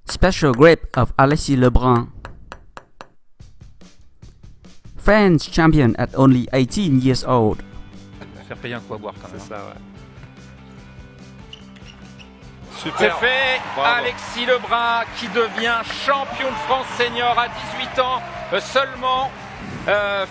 Special grip of Alexis Lebrun. French champion at only 18 years old. Faire payer un coup à boire quand même. C'est ça, ouais. C'est Super. fait. Bravo. Alexis Lebrun qui devient champion de France senior à 18 ans seulement.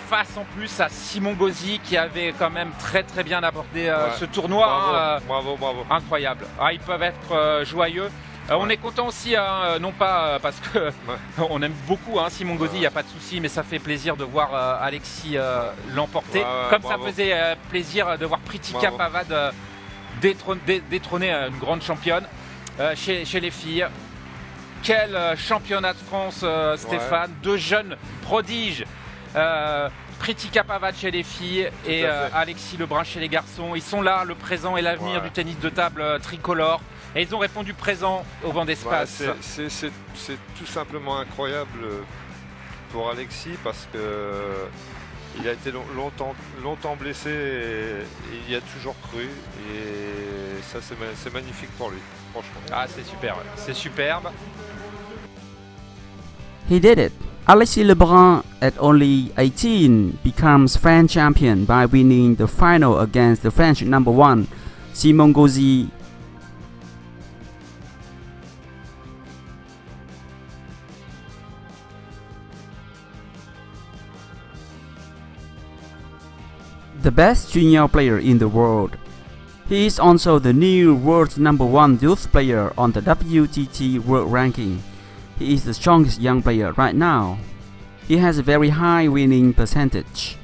Face en plus à Simon Gauzy qui avait quand même très bien abordé ce tournoi. Bravo, bravo. Incroyable. Ils peuvent être joyeux. On est content aussi, non pas parce que on aime beaucoup Simon Gauzy, il n'y a pas de souci, mais ça fait plaisir de voir Alexis l'emporter. Comme bravo. ça faisait plaisir de voir Pritika Pavad détrôner une grande championne chez les filles. Quel championnat de France, Stéphane. Deux jeunes prodiges. Pritika Pavad chez les filles et Alexis Lebrun chez les garçons. Ils sont là, le présent et l'avenir du tennis de table tricolore. Et ils ont répondu présent au vent d'espace. C'est tout simplement incroyable pour Alexis parce que il a été longtemps blessé et il y a toujours cru. Et ça, c'est magnifique pour lui, franchement. Ah, c'est super, c'est superbe. He did it. Alexis Lebrun, at only 18, becomes French champion by winning the final against the French number 1, Simon Gauzy. The best junior player in the world. He is also the new world number 1 youth player on the WTT World Ranking. He is the strongest young player right now. He has a very high winning percentage.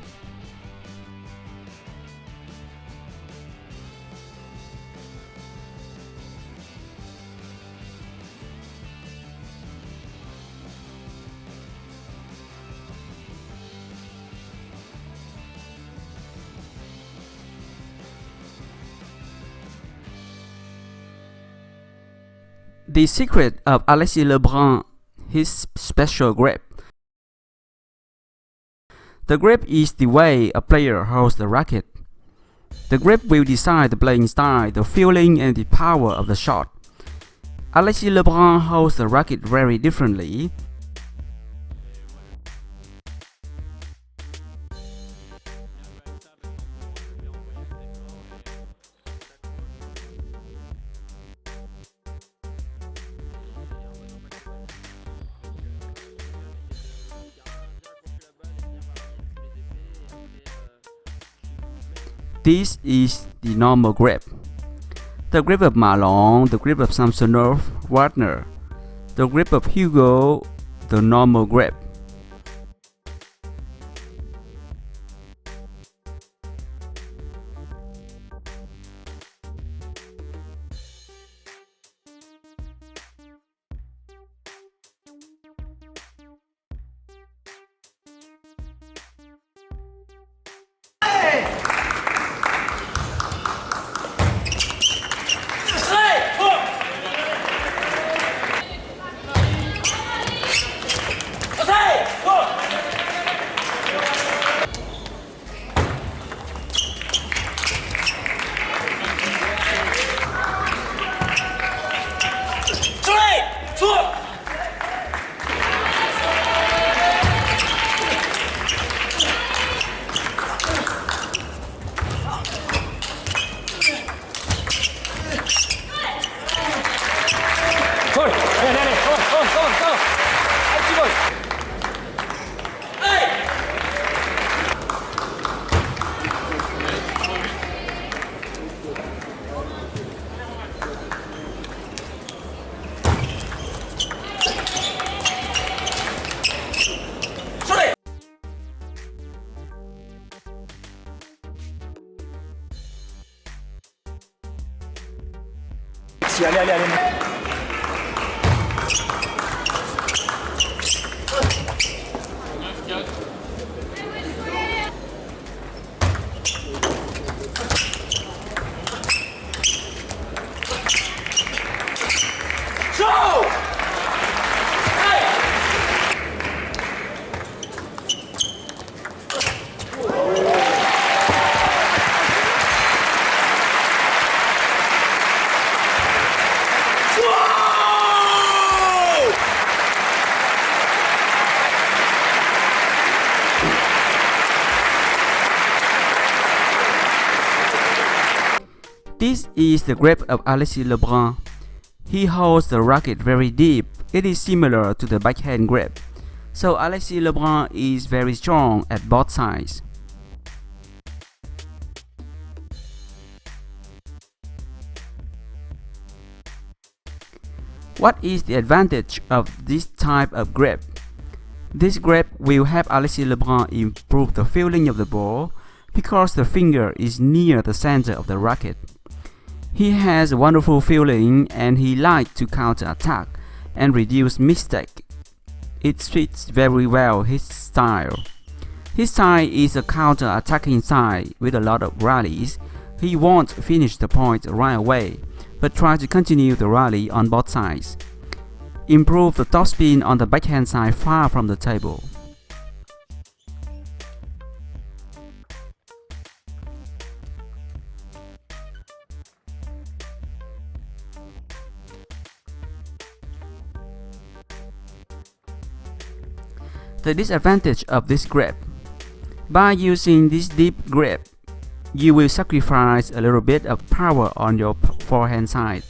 The secret of Alexis Lebrun, his special grip. The grip is the way a player holds the racket. The grip will decide the playing style, the feeling and the power of the shot. Alexis Lebrun holds the racket very differently. This is the normal grip. The grip of Malon, the grip of Samsonov, Wagner, the grip of Hugo, the normal grip. Allez. This is the grip of Alexis Lebrun. He holds the racket very deep. It is similar to the backhand grip. So Alexis Lebrun is very strong at both sides. What is the advantage of this type of grip? This grip will help Alexis Lebrun improve the feeling of the ball because the finger is near the center of the racket. He has a wonderful feeling and he likes to counter-attack and reduce mistakes. It fits very well his style. His style is a counter-attacking style with a lot of rallies. He won't finish the point right away, but try to continue the rally on both sides. Improve the topspin on the backhand side far from the table. The disadvantage of this grip. By using this deep grip, you will sacrifice a little bit of power on your forehand side,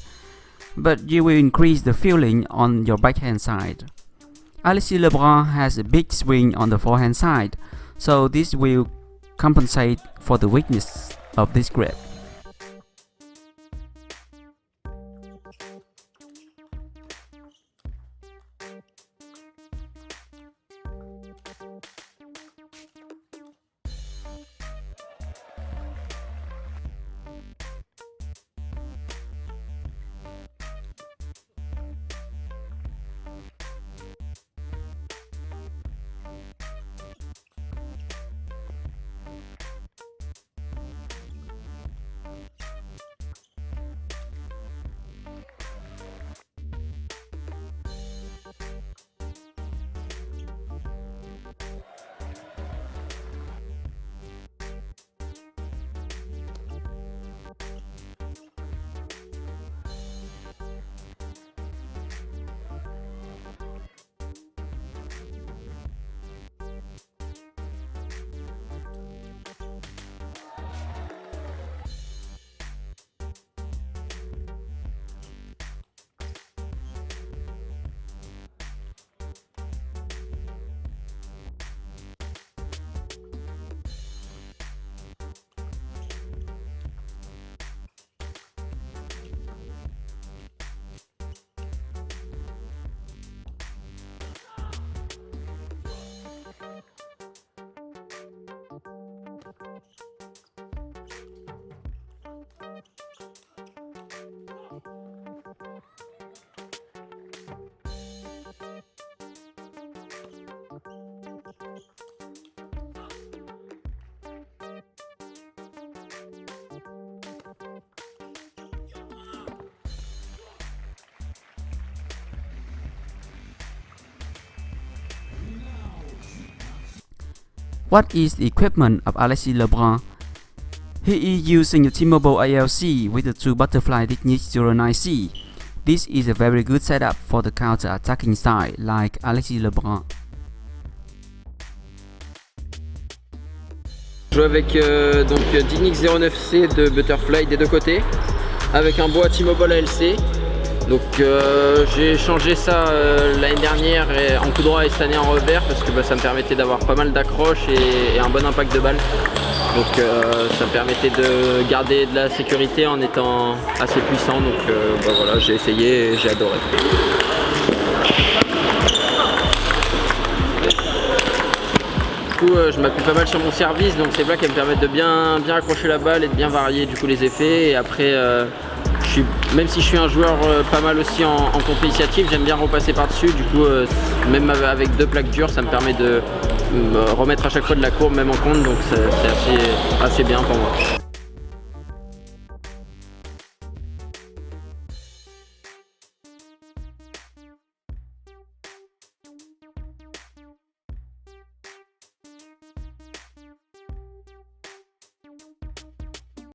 but you will increase the feeling on your backhand side. Alexis Lebrun has a big swing on the forehand side, so this will compensate for the weakness of this grip. What is the equipment of Alexis Lebrun? He is using a T-Mobile ALC with the 2 butterfly technique 09C. This is a very good setup for the counter-attacking style like Alexis Lebrun. Je joue avec donc Technique 09C de butterfly des deux côtés, avec un bois T-Mobile ALC. Donc j'ai changé ça l'année dernière en coup droit et cette année en revers parce que ça me permettait d'avoir pas mal d'accroches et un bon impact de balle. Donc ça me permettait de garder de la sécurité en étant assez puissant. Donc voilà, j'ai essayé et j'ai adoré. Du coup je m'appuie pas mal sur mon service, donc c'est là qui me permettent de bien accrocher la balle et de bien varier du coup les effets. Et après même si je suis un joueur pas mal aussi en contre-initiative, j'aime bien repasser par-dessus. Du coup, même avec 2 plaques dures, ça me permet de me remettre à chaque fois de la courbe, même en contre. Donc c'est assez bien pour moi.